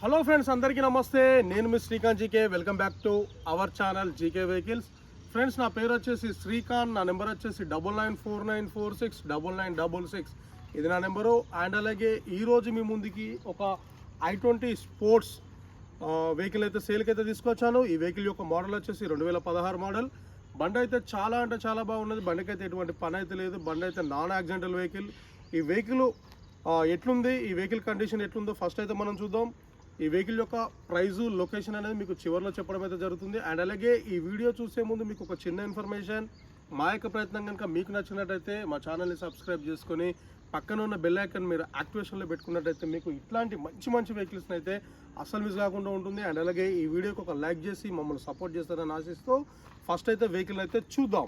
Hello friends, అందరికీ నమస్తే. నేను మీ Srikanth GK. Welcome back to our channel GK vehicles. Friends, నా పేరు వచ్చేసి శ్రీకాంత్. నా నెంబర్ వచ్చేసి 9949469966. ఇది నా నెంబరు. అండ్ అలాగే ఈరోజు మీ ముందుకి ఒక i20 స్పోర్ట్స్ వెహికల్ అయితే సేల్కి అయితే తీసుకొచ్చాను. ఈ వెహికల్ యొక్క మోడల్ వచ్చేసి 2016 మోడల్. బండి అయితే చాలా అంటే చాలా బాగున్నది. బండికి అయితే ఎటువంటి పని అయితే లేదు. బండి అయితే నాన్ యాక్సిడెంటల్ వెహికల్. ఈ వెహికల్ ఎట్లుంది, ఈ వెహికల్ కండిషన్ ఎట్లుందో ఫస్ట్ అయితే మనం చూద్దాం. ఈ వెహికల్ యొక్క ప్రైజు, లొకేషన్ అనేది మీకు చివరిలో చెప్పడం అయితే జరుగుతుంది. అండ్ అలాగే ఈ వీడియో చూసే ముందు మీకు ఒక చిన్న ఇన్ఫర్మేషన్. మా యొక్క ప్రయత్నం కనుక మీకు నచ్చినట్టయితే మా ఛానల్ని సబ్స్క్రైబ్ చేసుకొని పక్కన ఉన్న బెల్ ఐకాన్ మీరు యాక్టివేషన్లో పెట్టుకున్నట్టయితే మీకు ఇట్లాంటి మంచి మంచి వెహికల్స్ని అయితే అస్సలు మిస్ కాకుండా ఉంటుంది. అండ్ అలాగే ఈ వీడియోకి ఒక లైక్ చేసి మమ్మల్ని సపోర్ట్ చేస్తారని ఆశిస్తూ ఫస్ట్ అయితే వెహికల్ అయితే చూద్దాం.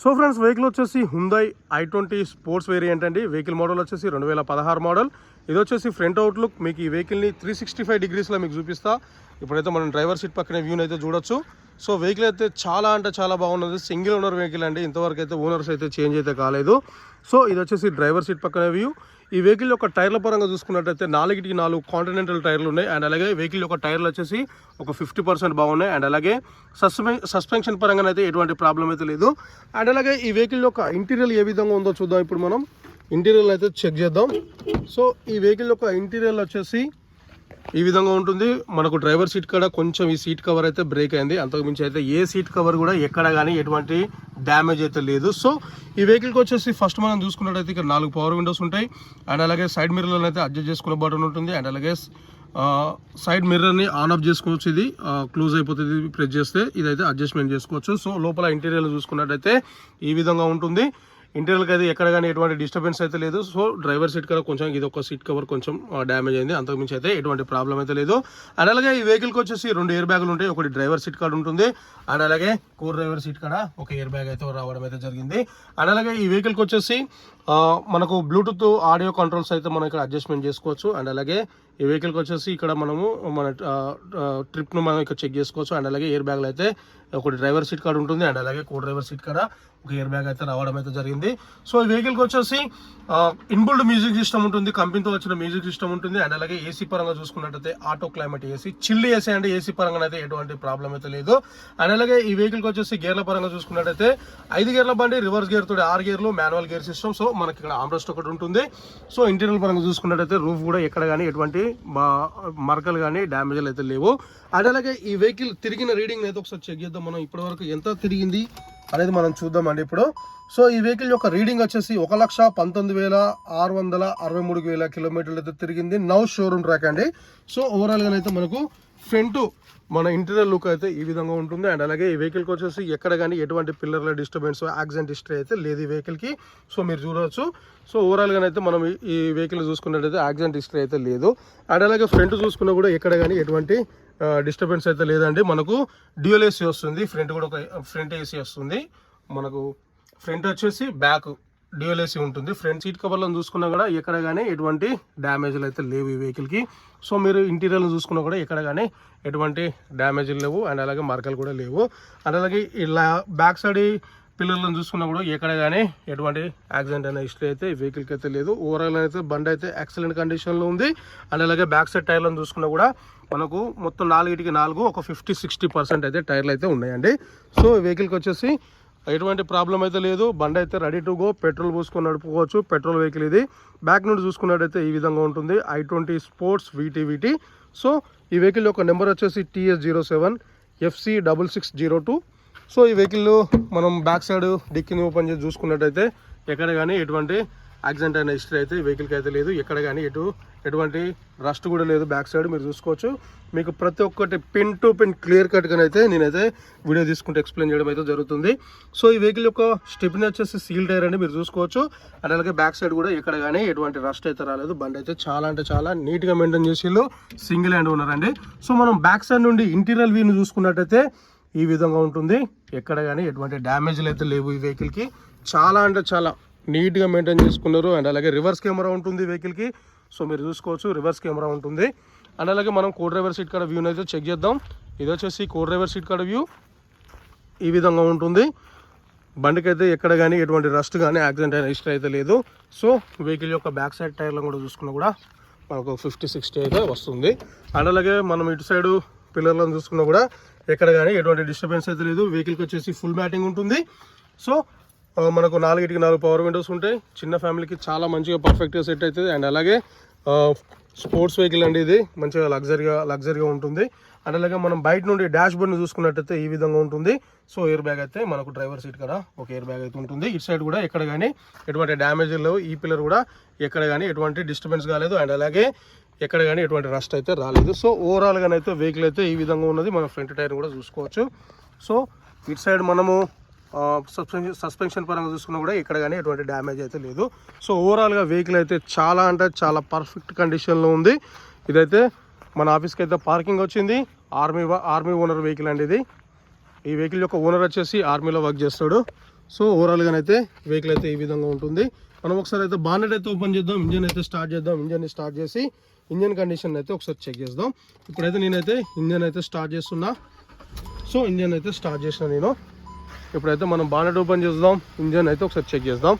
సో ఫ్రెండ్స్, వెహికల్ వచ్చేసి హ్యుందాయ్ i20 స్పోర్ట్స్ వేరియంట్ అండి. వెహికల్ మోడల్ వచ్చేసి 2016 మోడల్. ఇది వచ్చేసి ఫ్రంట్ అవుట్లుక్. మీకు ఈ వెహికల్ని 365 డిగ్రీస్లో మీకు చూపిస్తా. ఇప్పుడైతే మనం డ్రైవర్ సీట్ పక్కన వ్యూని అయితే చూడొచ్చు. సో వెహికల్ అయితే చాలా అంటే చాలా బాగున్నది. సింగిల్ ఓనర్ వెహికల్ అండి. ఇంతవరకు అయితే ఓనర్స్ అయితే చేంజ్ అయితే కాలేదు. సో ఇది వచ్చేసి డ్రైవర్ సీట్ పక్కన వ్యూ. ఈ వెహికల్ యొక్క టైర్ల పరంగా చూసుకున్నట్టయితే 4 కాంటినెంటల్ టైర్లు ఉన్నాయి. అండ్ అలాగే వెహికల్ యొక్క టైర్లు వచ్చేసి ఒక 50% బాగున్నాయి. అండ్ అలాగే సస్పెన్షన్ పరంగా అయితే ఎటువంటి ప్రాబ్లం అయితే లేదు. అండ్ అలాగే ఈ వెహికల్ యొక్క ఇంటీరియర్ ఏ విధంగా ఉందో చూద్దాం. ఇప్పుడు మనం ఇంటీరియర్ అయితే చెక్ చేద్దాం. సో ఈ వెహికల్ యొక్క ఇంటీరియర్ వచ్చేసి ఈ విధంగా ఉంటుంది. మనకు డ్రైవర్ సీట్ కూడా కొంచెం ఈ సీట్ కవర్ అయితే బ్రేక్ అయింది. అంతకుమించి అయితే ఏ సీట్ కవర్ కూడా ఎక్కడ కానీ ఎటువంటి డ్యామేజ్ అయితే లేదు. సో ఈ వెహికల్కి వచ్చేసి ఫస్ట్ మనం చూసుకున్నట్టయితే ఇక్కడ 4 పవర్ విండోస్ ఉంటాయి. అండ్ అలాగే సైడ్ మిర్రర్లను అయితే అడ్జస్ట్ చేసుకునే బటన్ ఉంటుంది. అండ్ అలాగే సైడ్ మిర్రర్ని ఆన్ ఆఫ్ చేసుకోవచ్చు. ఇది క్లోజ్ అయిపోతుంది ప్రెస్ చేస్తే. ఇదైతే అడ్జస్ట్మెంట్ చేసుకోవచ్చు. సో లోపల ఇంటీరియర్ చూసుకున్నట్టయితే ఈ విధంగా ఉంటుంది. ఇంటీరియర్కి అయితే ఎక్కడ కానీ ఎటువంటి డిస్టర్బెన్స్ అయితే లేదు. సో డ్రైవర్ సీట్ కవర్ కొంచెం, ఇది ఒక సీట్ కవర్ కొంచెం డ్యామేజ్ అయింది. అంతకుమించి అయితే ఎటువంటి ప్రాబ్లం అయితే లేదు. అండ్ అలాగే ఈ వెహికల్కి వచ్చేసి 2 ఎయిర్ బ్యాగులు ఉంటాయి. ఒకటి డ్రైవర్ సీట్ కార్డ్ ఉంటుంది. అండ్ అలాగే డ్రైవర్ సీట్ కాడ ఒక ఎయిర్ బ్యాగ్ అయితే రావడం అయితే జరిగింది. అండ్ అలాగే ఈ వెహికల్కి వచ్చేసి మనకు బ్లూటూత్ ఆడియో కంట్రోల్స్ అయితే మనం ఇక్కడ అడ్జస్ట్మెంట్ చేసుకోవచ్చు. అండ్ అలాగే ఈ వెహికల్కి వచ్చేసి ఇక్కడ మనము మన ట్రిప్ను మనం ఇక్కడ చెక్ చేసుకోవచ్చు. అండ్ అలాగే ఎయిర్ బ్యాగ్లు అయితే ఒకటి డ్రైవర్ సీట్ కార్డ్ ఉంటుంది. అండ్ అలాగే డ్రైవర్ సీట్ కాడ ఒక ఎయిర్ బ్యాగ్ అయితే రావడం అయితే జరిగింది. సో ఈ వెహికల్కి వచ్చేసి ఇన్బుల్డ్ మ్యూజిక్ సిస్టమ్ ఉంటుంది. కంపెనీతో వచ్చిన మ్యూజిక్ సిస్టమ్ ఉంటుంది. అండ్ అలాగే ఏసీ పరంగా చూసుకున్నట్టయితే auto climate AC, chilled AC అంటే ఏసీ పరంగా అయితే ఎటువంటి ప్రాబ్లం అయితే లేదు. అండ్ అలాగే ఈ వెహికల్కి వచ్చేసి గేర్ల పరంగా చూసుకున్నట్టయితే 5 గేర్ల బండి, రివర్స్ గేర్ తోటి 6 గేర్లు, మాన్యువల్ గేర్ సిస్టమ్. సో మనకి ఇక్కడ ఆమ్రెస్ట్ ఒకటి ఉంటుంది. సో ఇంటీరియర్ పరంగా చూసుకున్నట్టయితే రూఫ్ కూడా ఎక్కడ కానీ ఎటువంటి మరకలు కానీ డ్యామేజ్లు అయితే లేవు. అండ్ అలాగే ఈ వెహికల్ తిరిగిన రీడింగ్ అయితే ఒకసారి చెక్ చేద్దాం. మనం ఇప్పటివరకు ఎంత తిరిగింది అనేది మనం చూద్దామండి ఇప్పుడు. సో ఈ వెహికల్ యొక్క రీడింగ్ వచ్చేసి 1,19,663 కిలోమీటర్లు అయితే తిరిగింది. నౌ షోరూమ్ ట్రాక్ అండి. సో ఓవరాల్గా అయితే మనకు ఫ్రంట్ మన ఇంటీరియర్ లుక్ అయితే ఈ విధంగా ఉంటుంది. అండ్ అలాగే ఈ వెహికల్కి వచ్చేసి ఎక్కడ కానీ ఎటువంటి పిల్లర్ల డిస్టర్బెన్స్, యాక్సిడెంట్ హిస్టరీ అయితే లేదు ఈ వెహికల్కి. సో మీరు చూడవచ్చు. సో ఓవరాల్గా అయితే మనం ఈ వెహికల్ చూసుకున్నట్టయితే యాక్సిడెంట్ హిస్టరీ అయితే లేదు. అండ్ అలాగే ఫ్రంట్ చూసుకున్నా కూడా ఎక్కడ కానీ ఎటువంటి డిస్టర్బెన్స్ అయితే లేదండి. మనకు డ్యూయల్ ఏసీ వస్తుంది. ఫ్రంట్ కూడా ఒక ఫ్రంట్ ఏసీ వస్తుంది. మనకు ఫ్రంట్ వచ్చేసి బ్యాక్ డ్యూయల్ ఏసీ ఉంటుంది. ఫ్రంట్ సీట్ కవర్లను చూసుకున్నా కూడా ఎక్కడ కానీ ఎటువంటి డ్యామేజ్లు అయితే లేవు ఈ వెహికల్కి. సో మీరు ఇంటీరియర్లు చూసుకున్నా కూడా ఎక్కడ కానీ ఎటువంటి డ్యామేజ్లు లేవు. అండ్ అలాగే మరకలు కూడా లేవు. అండ్ అలాగే ఇలా బ్యాక్ సైడ్ పిల్లర్లను చూసుకున్నా కూడా ఎక్కడ కానీ ఎటువంటి యాక్సిడెంట్ అనే హిస్టరీ అయితే ఈ వెహికల్కి అయితే లేదు. ఓవరాల్ అయితే బండి అయితే ఎక్సలెంట్ కండిషన్లో ఉంది. అండ్ అలాగే బ్యాక్ సైడ్ టైర్లను చూసుకున్నా కూడా మనకు మొత్తం 4 ఒక 50-60% అయితే టైర్లు అయితే ఉన్నాయండి. సో ఈ వెహికల్కి వచ్చేసి ఎటువంటి ప్రాబ్లం అయితే లేదు. బండి అయితే రెడీ టు గో. పెట్రోల్ పోసుకొని నడుపుకోవచ్చు. పెట్రోల్ వెహికల్ ఇది. బ్యాక్ నుండి చూసుకున్నట్టయితే ఈ విధంగా ఉంటుంది. i20 sports VTVT. సో ఈ వెహికల్ యొక్క నెంబర్ వచ్చేసి TS07FC6602. సో ఈ వెహికల్ మనం బ్యాక్ సైడ్ డిక్కీని ఓపెన్ చేసి చూసుకున్నట్టయితే ఎక్కడ కానీ ఎటువంటి యాక్సిడెంట్ అయిన హిస్టరీ అయితే ఈ వెహికల్కి అయితే లేదు. ఎక్కడ కానీ ఎటువంటి రస్ట్ కూడా లేదు. బ్యాక్ సైడ్ మీరు చూసుకోవచ్చు. మీకు ప్రతి ఒక్కటి పిన్ టు పిన్ క్లియర్ కట్గా అయితే నేనైతే వీడియో తీసుకుంటే ఎక్స్ప్లెయిన్ చేయడం అయితే జరుగుతుంది. సో ఈ వెహికల్ యొక్క స్టెప్ని వచ్చేసి సీల్ టైర్ అండి, మీరు చూసుకోవచ్చు. అండ్ అలాగే బ్యాక్ సైడ్ కూడా ఎక్కడ కానీ ఎటువంటి రస్ట్ అయితే రాలేదు. బండి అయితే చాలా అంటే చాలా నీట్గా మెయింటైన్ చేసి సింగిల్ హ్యాండ్ ఓనర్ అండి. సో మనం బ్యాక్ సైడ్ నుండి ఇంటీరియర్ వ్యూని చూసుకున్నట్టయితే ఈ విధంగా ఉంటుంది. ఎక్కడ కానీ ఎటువంటి డ్యామేజ్లు అయితే లేవు ఈ వెహికల్కి. చాలా అంటే చాలా నీట్గా మెయింటైన్ చేసుకున్నారు. అండ్ అలాగే రివర్స్ కెమెరా ఉంటుంది వెహికల్కి. సో మీరు చూసుకోవచ్చు, రివర్స్ కెమెరా ఉంటుంది. అండ్ అలాగే మనం డ్రైవర్ సీట్ కాడ వ్యూని అయితే చెక్ చేద్దాం. ఇది వచ్చేసి డ్రైవర్ సీట్ కాడ వ్యూ ఈ విధంగా ఉంటుంది. బండికి అయితే ఎక్కడ కానీ ఎటువంటి రస్ట్ కానీ యాక్సిడెంట్ అయిన హిస్టరీ అయితే లేదు. సో వెహికల్ యొక్క బ్యాక్ సైడ్ టైర్లను కూడా చూసుకున్నా కూడా మనకు 50-60 అయితే వస్తుంది. అండ్ అలాగే మనం ఇటు సైడు పిల్లర్లను చూసుకున్నా కూడా ఎక్కడ కానీ ఎటువంటి డిస్టర్బెన్స్ అయితే లేదు. వెహికల్కి వచ్చేసి ఫుల్ మ్యాటింగ్ ఉంటుంది. సో మనకు 4 పవర్ విండోస్ ఉంటాయి. చిన్న ఫ్యామిలీకి చాలా మంచిగా పర్ఫెక్ట్గా సెట్ అవుతుంది. అండ్ అలాగే స్పోర్ట్స్ వెహికల్ అండి, ఇది మంచిగా లగ్జరీగా ఉంటుంది. అండ్ అలాగే మనం బయట నుండి డాష్ బోర్డ్ని చూసుకున్నట్టయితే ఈ విధంగా ఉంటుంది. సో ఎయిర్ బ్యాగ్ అయితే మనకు డ్రైవర్ సీట్ కదా ఒక ఎయిర్ బ్యాగ్ అయితే ఉంటుంది. ఇటు సైడ్ కూడా ఎక్కడ కానీ ఎటువంటి డ్యామేజ్ లేవు. ఈ పిల్లర్ కూడా ఎక్కడ కానీ ఎటువంటి డిస్టర్బెన్స్ కాలేదు. అండ్ అలాగే ఎక్కడ కానీ ఎటువంటి రస్ట్ అయితే రాలేదు. సో ఓవరాల్గానైతే వెహికల్ అయితే ఈ విధంగా ఉన్నది. మనం ఫ్రంట్ టైర్ కూడా చూసుకోవచ్చు. సో ఇటు సైడ్ మనము సస్పెన్షన్ పరంగా చూసుకున్నా కూడా ఇక్కడ కానీ ఎటువంటి డ్యామేజ్ అయితే లేదు. సో ఓవరాల్గా వెహికల్ అయితే చాలా అంటే చాలా పర్ఫెక్ట్ కండిషన్లో ఉంది. ఇదైతే మన ఆఫీస్కి అయితే పార్కింగ్ వచ్చింది. ఆర్మీ ఓనర్ వెహికల్ అండి ఇది. ఈ వెహికల్ యొక్క ఓనర్ వచ్చేసి ఆర్మీలో వర్క్ చేస్తాడు. సో ఓవరాల్గానైతే వెహికల్ అయితే ఈ విధంగా ఉంటుంది. మనం ఒకసారి అయితే బానెట్ అయితే ఓపెన్ చేద్దాం, ఇంజన్ అయితే స్టార్ట్ చేద్దాం. ఇంజన్ని స్టార్ట్ చేసి ఇంజన్ కండిషన్ అయితే ఒకసారి చెక్ చేద్దాం. ఇప్పుడైతే నేనైతే ఇంజన్ అయితే స్టార్ట్ చేస్తున్నా. సో ఇంజన్ అయితే స్టార్ట్ చేసిన నేను. ఇప్పుడైతే మనం బానెట్ ఓపెన్ చేద్దాం, ఇంజన్ అయితే ఒకసారి చెక్ చేద్దాం.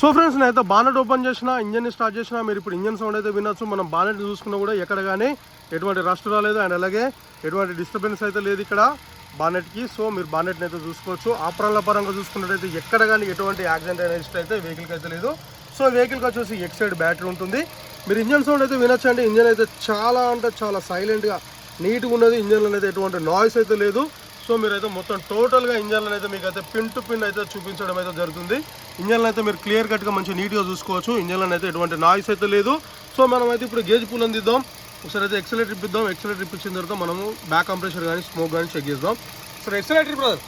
సో ఫ్రెండ్స్ నేనైతే బానెట్ ఓపెన్ చేసిన, ఇంజన్ని స్టార్ట్ చేసిన. మీరు ఇప్పుడు ఇంజన్ సౌండ్ అయితే వినొచ్చు. మనం బానెట్ చూసుకున్నా కూడా ఎక్కడ కానీ ఎటువంటి రస్ట్ రాలేదు. అండ్ అలాగే ఎటువంటి డిస్టర్బెన్స్ అయితే లేదు ఇక్కడ బానెట్కి. సో మీరు బానెట్ని అయితే చూసుకోవచ్చు. ఆపరాల పరంగా చూసుకున్నట్టయితే ఎక్కడ కానీ ఎటువంటి యాక్సిడెంట్ అయిన హిస్టరీ అయితే వెహికల్కి అయితే లేదు. సో వెహికల్కి వచ్చేసి ఎక్సైడ్ బ్యాటరీ ఉంటుంది. మీరు ఇంజన్ సౌండ్ అయితే వినొచ్చండి. ఇంజన్ అయితే చాలా అంటే చాలా సైలెంట్గా నీట్గా ఉన్నది. ఇంజన్లో అయితే ఎటువంటి నాయిస్ అయితే లేదు. సో మీరైతే మొత్తం టోటల్గా ఇంజన్లను అయితే మీకు అయితే పిన్ టు పిన్ అయితే చూపించడం అయితే జరుగుతుంది. ఇంజన్లు అయితే మీరు క్లియర్ కట్గా మంచి నీట్గా చూసుకోవచ్చు. ఇంజన్లను అయితే ఎటువంటి నాయిస్ అయితే లేదు. సో మనం అయితే ఇప్పుడు గేజ్ పుల్ అందిద్దాం. ఒకసారి అయితే ఎక్సలేటర్ ఇప్పిద్దాం. ఎక్సలేటర్ ఇప్పించిన తర్వాత మనము బ్యాక్ కంప్రెషర్ కానీ స్మోక్ కానీ చెక్ చేద్దాం. సరే ఎక్సలేటర్ బ్రదర్.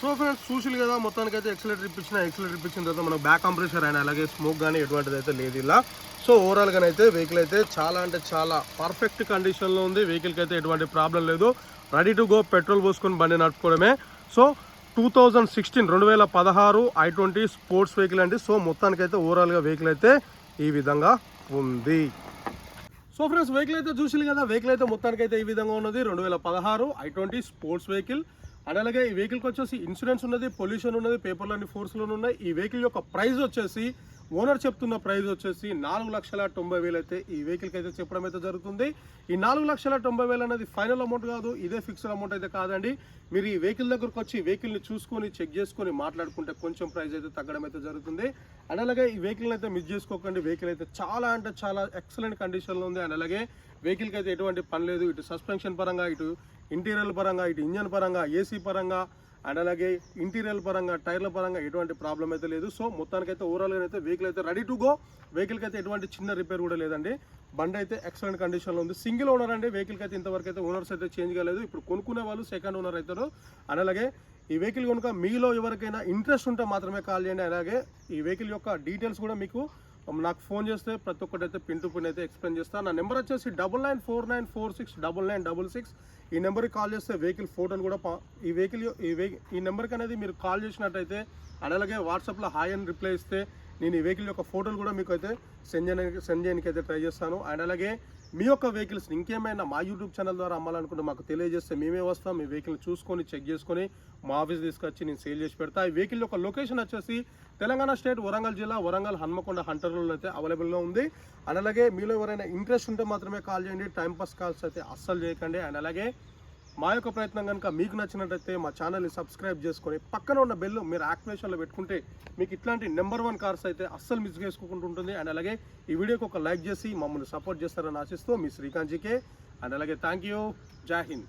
సో ఫ్రెండ్స్ చూసిలు కదా మొత్తానికైతే ఎక్సలేటర్ ఇప్పించిన తర్వాత మనకు బ్యాక్ కంప్రెషర్ అయినా అలాగే స్మోక్ కానీ ఎటువంటిది అయితే లేదు ఇలా. సో ఓవరాల్గానైతే వెహికల్ అయితే చాలా అంటే చాలా పర్ఫెక్ట్ కండిషన్లో ఉంది. వెహికల్కి అయితే ఎటువంటి ప్రాబ్లం లేదు. రెడీ టు గో, పెట్రోల్ పోసుకొని బండి నడుపుకోవడమే. సో 2016 i20 స్పోర్ట్స్ వెహికల్ అండి. సో మొత్తానికైతే ఓవరాల్గా వెహికల్ అయితే ఈ విధంగా ఉంది. సో ఫ్రెండ్స్ వెహికల్ అయితే చూసిలు కదా, వెహికల్ అయితే మొత్తానికైతే ఈ విధంగా ఉన్నది. 2016 i20 స్పోర్ట్స్ వెహికల్. అండ్ అలాగే ఈ వెహికల్కి వచ్చేసి ఇన్సూరెన్స్ ఉన్నది, పొల్యూషన్ ఉన్నది, పేపర్లన్నీ ఫోర్స్లోనే ఉన్నాయి. ఈ వెహికల్ యొక్క ప్రైస్ వచ్చేసి ఓనర్ చెప్తున్న ప్రైస్ వచ్చేసి 4,90,000 అయితే ఈ వెహికల్కి అయితే చెప్పడం అయితే జరుగుతుంది. ఈ 4,90,000 అనేది ఫైనల్ అమౌంట్ కాదు, ఇదే ఫిక్స్డ్ అమౌంట్ అయితే కాదండి. మీరు ఈ వెహికల్ దగ్గరకు వచ్చి వెహికల్ని చూసుకొని చెక్ చేసుకొని మాట్లాడుకుంటే కొంచెం ప్రైస్ అయితే తగ్గడం అయితే జరుగుతుంది. అండ్ అలాగే ఈ వెహికల్ని అయితే మిస్ చేసుకోకండి. వెహికల్ అయితే చాలా అంటే చాలా ఎక్సలెంట్ కండిషన్లో ఉంది. అండ్ అలాగే వెహికల్కి అయితే ఎటువంటి పని లేదు. ఇటు సస్పెన్షన్ పరంగా, ఇటు ఇంటీరియర్ పరంగా, ఇటు ఇంజన్ పరంగా, ఏసీ పరంగా, అండ్ అలాగే ఇంటీరియర్ పరంగా, టైర్ల పరంగా ఎటువంటి ప్రాబ్లం అయితే లేదు. సో మొత్తానికైతే ఓవరాల్గా అయితే వెహికల్ అయితే రెడీ టు గో. వెహికల్కి అయితే ఎటువంటి చిన్న రిపేర్ కూడా లేదండి. బండి అయితే ఎక్సలెంట్ కండిషన్లో ఉంది. సింగిల్ ఓనర్ అండి. వెహికల్కి అయితే ఇంతవరకు అయితే ఓనర్స్ అయితే చేంజ్ కాలేదు. ఇప్పుడు కొనుక్కునే వాళ్ళు సెకండ్ ఓనర్ అవుతారు. అండ్ అలాగే ఈ వెహికల్ కనుక మీలో ఎవరికైనా ఇంట్రెస్ట్ ఉంటే మాత్రమే కాల్ చేయండి. అలాగే ఈ వెహికల్ యొక్క డీటెయిల్స్ కూడా మీకు నాకు ఫోన్ చేస్తే ప్రతి ఒక్కటి అయితే పిన్ టు పిన్ అయితే ఎక్స్ప్లెయిన్ చేస్తాను. నా నెంబర్ వచ్చేసి 9949469966. ఈ నెంబర్కి కాల్ చేస్తే వెహికల్ ఫోటోలు కూడా ఈ నెంబర్కి అనేది మీరు కాల్ చేసినట్టయితే అండ్ అలాగే వాట్సాప్లో హాయ్ అని రిప్లై ఇస్తే నేను ఈ వెహికల్ యొక్క ఫోటోలు కూడా మీకు అయితే సెండ్ చేయడానికి అయితే ట్రై చేస్తాను. అండ్ అలాగే మీ యొక్క వెహికల్స్ని ఇంకేమైనా మా యూట్యూబ్ ఛానల్ ద్వారా అమ్మాలనుకుంటే మాకు తెలియజేస్తే మేమే వస్తాం. మీ వెహికల్ చూసుకొని చెక్ చేసుకొని మా ఆఫీస్ తీసుకొచ్చి నేను సేల్ చేసి పెడతా. ఈ వెహికల్ యొక్క లొకేషన్ వచ్చేసి తెలంగాణ స్టేట్ వరంగల్ జిల్లా, వరంగల్ హన్మకొండ హంటర్లో అయితే అవైలబుల్గా ఉంది. అండ్ అలాగే మీలో ఎవరైనా ఇంట్రెస్ట్ ఉంటే మాత్రమే కాల్ చేయండి. టైంపాస్ కాల్స్ అయితే అస్సలు చేయకండి. అండ్ అలాగే మా యొక్క ప్రయత్నం కనుక మీకు నచ్చినట్టయితే మా ఛానల్ని సబ్స్క్రైబ్ చేసుకొని పక్కన ఉన్న బెల్ మీరు యాక్టివేషన్లో పెట్టుకుంటే మీకు ఇట్లాంటి నెంబర్ 1 కార్స్ అయితే అస్సలు మిస్ చేసుకోకుండా ఉంటుంది. అండ్ అలాగే ఈ వీడియోకి ఒక లైక్ చేసి మమ్మల్ని సపోర్ట్ చేస్తారని ఆశిస్తూ మీ శ్రీకాంత్ జీకే. అండ్ అలాగే థ్యాంక్ యూ. జై హింద్.